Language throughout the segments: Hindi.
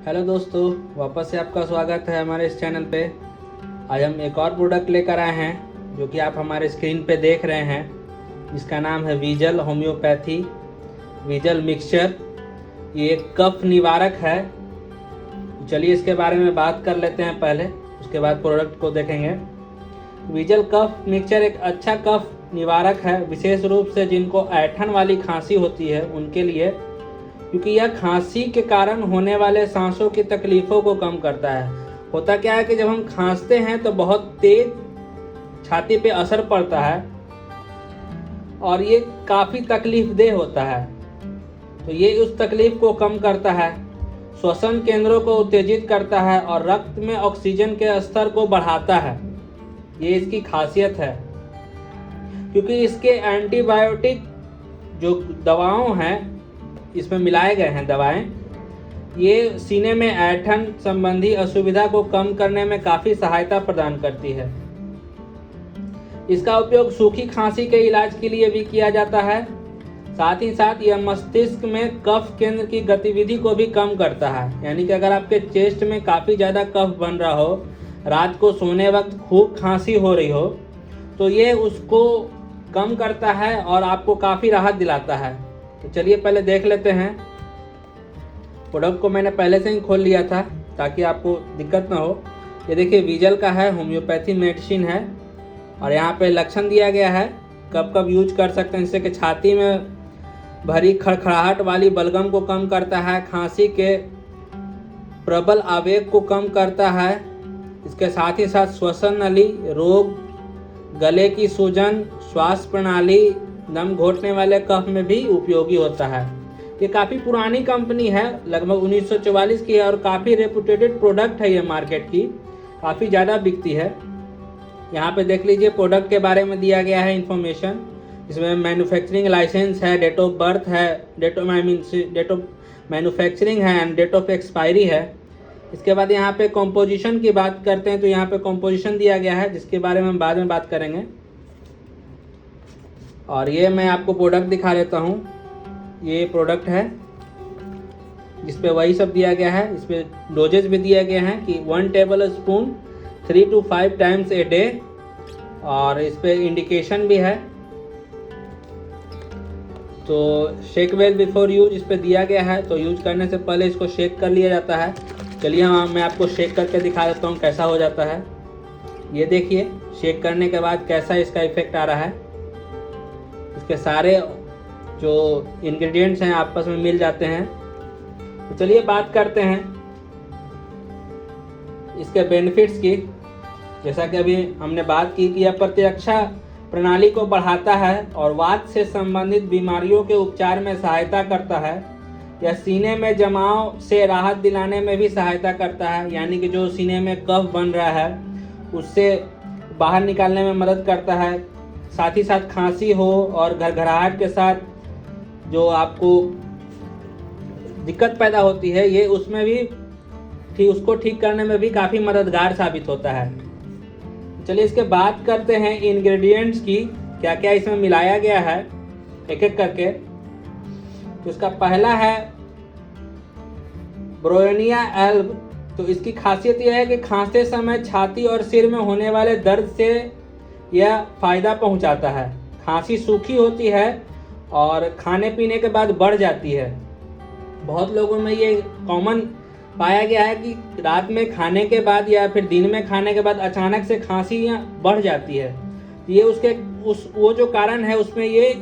हेलो दोस्तों, वापस से आपका स्वागत है हमारे इस चैनल पे। आज हम एक और प्रोडक्ट लेकर आए हैं जो कि आप हमारे स्क्रीन पे देख रहे हैं, जिसका नाम है विजल होम्योपैथी विजल मिक्सचर। ये एक कफ निवारक है। चलिए इसके बारे में बात कर लेते हैं पहले, उसके बाद प्रोडक्ट को देखेंगे। विजल कफ मिक्सचर एक अच्छा कफ निवारक है, विशेष रूप से जिनको ऐंठन वाली खांसी होती है उनके लिए, क्योंकि यह खांसी के कारण होने वाले सांसों की तकलीफों को कम करता है। होता क्या है कि जब हम खांसते हैं तो बहुत तेज छाती पे असर पड़ता है और ये काफ़ी तकलीफदेह होता है, तो ये उस तकलीफ को कम करता है, श्वसन केंद्रों को उत्तेजित करता है और रक्त में ऑक्सीजन के स्तर को बढ़ाता है। ये इसकी खासियत है, क्योंकि इसके एंटीबायोटिक जो दवाओं हैं इसमें मिलाए गए हैं दवाएं, ये सीने में ऐंठन संबंधी असुविधा को कम करने में काफ़ी सहायता प्रदान करती है। इसका उपयोग सूखी खांसी के इलाज के लिए भी किया जाता है। साथ ही साथ यह मस्तिष्क में कफ केंद्र की गतिविधि को भी कम करता है। यानी कि अगर आपके चेस्ट में काफ़ी ज़्यादा कफ बन रहा हो, रात को सोने वक्त खूब खांसी हो रही हो, तो ये उसको कम करता है और आपको काफ़ी राहत दिलाता है। तो चलिए पहले देख लेते हैं। प्रोडक्ट को मैंने पहले से ही खोल लिया था ताकि आपको दिक्कत ना हो। ये देखिए विजल का है, होम्योपैथी मेडिसिन है और यहाँ पे लक्षण दिया गया है कब कब यूज कर सकते हैं। जैसे कि छाती में भरी खड़खड़ाहट वाली बलगम को कम करता है, खांसी के प्रबल आवेग को कम करता है। इसके साथ ही साथ श्वसन नली रोग, गले की सूजन, श्वास प्रणाली, दम घोटने वाले कफ में भी उपयोगी होता है। ये काफ़ी पुरानी कंपनी है, लगभग 1944 की है और काफ़ी रेपुटेटेड प्रोडक्ट है। ये मार्केट की काफ़ी ज़्यादा बिकती है। यहाँ पे देख लीजिए प्रोडक्ट के बारे में दिया गया है इंफॉर्मेशन। इसमें मैन्युफैक्चरिंग लाइसेंस है, डेट ऑफ बर्थ है, डेट ऑफ मैन्युफैक्चरिंग है एंड डेट ऑफ एक्सपायरी है। इसके बाद यहाँ पे कॉम्पोजिशन की बात करते हैं तो यहाँ पे कॉम्पोजिशन दिया गया है, जिसके बारे में हम बाद में बात करेंगे। और ये मैं आपको प्रोडक्ट दिखा देता हूँ। ये प्रोडक्ट है जिस पे वही सब दिया गया है। इस पे डोजेज भी दिया गया है कि 1 table spoon 3 to 5 times a day, और इस पे इंडिकेशन भी है। तो शेक वेल बिफोर यूज इस पे दिया गया है, तो यूज करने से पहले इसको शेक कर लिया जाता है। चलिए मैं आपको शेक करके दिखा देता हूँ कैसा हो जाता है। ये देखिए शेक करने के बाद कैसा इसका इफेक्ट आ रहा है। इसके सारे जो इंग्रेडिएंट्स हैं आपस में मिल जाते हैं। तो चलिए बात करते हैं इसके बेनिफिट्स की। जैसा कि अभी हमने बात की कि यह प्रतिरक्षा प्रणाली को बढ़ाता है और वात से संबंधित बीमारियों के उपचार में सहायता करता है। यह सीने में जमाव से राहत दिलाने में भी सहायता करता है, यानी कि जो सीने में कफ बन रहा है उससे बाहर निकालने में मदद करता है। साथ ही साथ खांसी हो और घरघराहट के साथ जो आपको दिक्कत पैदा होती है, ये उसमें भी उसको ठीक करने में भी काफ़ी मददगार साबित होता है। चलिए इसके बात करते हैं इंग्रेडिएंट्स की, क्या क्या इसमें मिलाया गया है एक एक करके। तो इसका पहला है ब्रोयोनिया एल्ब। तो इसकी खासियत यह है कि खांसते समय छाती और सिर में होने वाले दर्द से यह फायदा पहुंचाता है। खांसी सूखी होती है और खाने पीने के बाद बढ़ जाती है। बहुत लोगों में ये कॉमन पाया गया है कि रात में खाने के बाद या फिर दिन में खाने के बाद अचानक से खांसी बढ़ जाती है। ये वो जो कारण है उसमें ये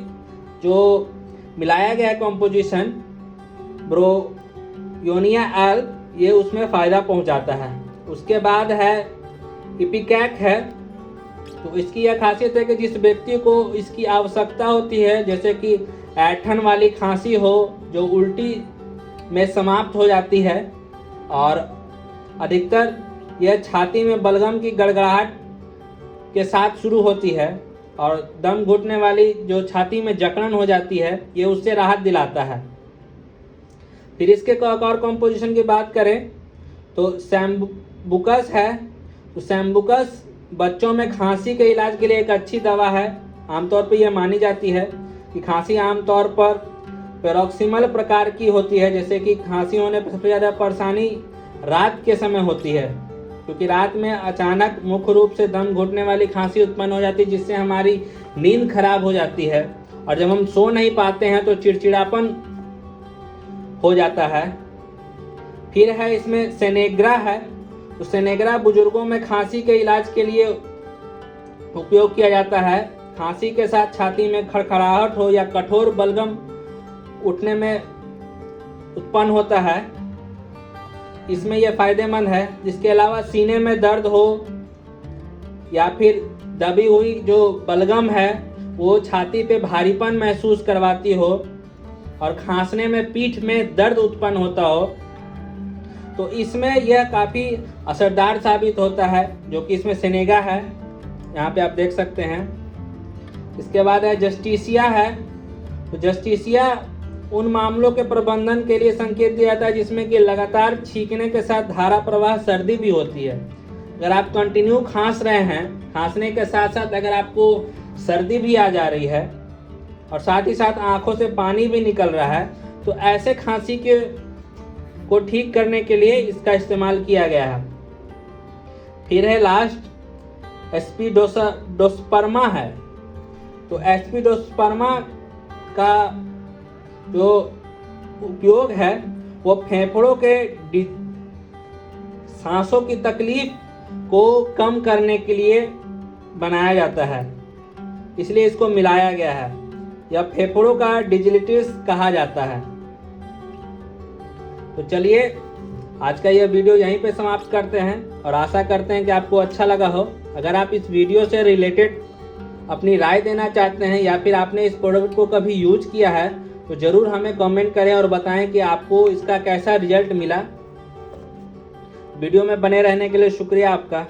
जो मिलाया गया है कॉम्पोजिशन ब्रोयोनिया एल्ब, ये उसमें फ़ायदा पहुंचाता है। उसके बाद है इपिकैक है। तो इसकी यह खासियत है कि जिस व्यक्ति को इसकी आवश्यकता होती है, जैसे कि ऐंठन वाली खांसी हो जो उल्टी में समाप्त हो जाती है, और अधिकतर यह छाती में बलगम की गड़गड़ाहट के साथ शुरू होती है और दम घुटने वाली जो छाती में जकड़न हो जाती है, ये उससे राहत दिलाता है। फिर इसके एक और कॉम्पोजिशन की बात करें तो सैम्बुकस है। तो सैम्बुकस बच्चों में खांसी के इलाज के लिए एक अच्छी दवा है। आमतौर पर यह मानी जाती है कि खांसी आमतौर पर पैरोक्सिमल प्रकार की होती है, जैसे कि खांसी होने पर सबसे ज़्यादा परेशानी रात के समय होती है, क्योंकि रात में अचानक मुख्य रूप से दम घुटने वाली खांसी उत्पन्न हो जाती है, जिससे हमारी नींद खराब हो जाती है और जब हम सो नहीं पाते हैं तो चिड़चिड़ापन हो जाता है। फिर है इसमें सेनेग्रा है। तो सेनेग्रा बुजुर्गों में खांसी के इलाज के लिए उपयोग किया जाता है। खांसी के साथ छाती में खड़खड़ाहट हो या कठोर बलगम उठने में उत्पन्न होता है, इसमें यह फायदेमंद है। इसके अलावा सीने में दर्द हो या फिर दबी हुई जो बलगम है वो छाती पे भारीपन महसूस करवाती हो और खांसने में पीठ में दर्द उत्पन्न होता हो, तो इसमें यह काफ़ी असरदार साबित होता है, जो कि इसमें सेनेगा है, यहाँ पे आप देख सकते हैं। इसके बाद है जस्टिसिया है। तो जस्टिसिया उन मामलों के प्रबंधन के लिए संकेत दिया जाता है जिसमें कि लगातार छींकने के साथ धारा प्रवाह सर्दी भी होती है। अगर आप कंटिन्यू खांस रहे हैं, खांसने के साथ साथ अगर आपको सर्दी भी आ जा रही है और साथ ही साथ आंखों से पानी भी निकल रहा है, तो ऐसे खांसी को ठीक करने के लिए इसका इस्तेमाल किया गया है। फिर है लास्ट एस्पिडोस्पर्मा है। तो एस्पिडोस्पर्मा का जो उपयोग है वो फेफड़ों के सांसों की तकलीफ को कम करने के लिए बनाया जाता है, इसलिए इसको मिलाया गया है। यह फेफड़ों का डिजिलिटिस कहा जाता है। तो चलिए आज का यह वीडियो यहीं पे समाप्त करते हैं और आशा करते हैं कि आपको अच्छा लगा हो। अगर आप इस वीडियो से रिलेटेड अपनी राय देना चाहते हैं या फिर आपने इस प्रोडक्ट को कभी यूज किया है तो ज़रूर हमें कमेंट करें और बताएं कि आपको इसका कैसा रिजल्ट मिला। वीडियो में बने रहने के लिए शुक्रिया आपका।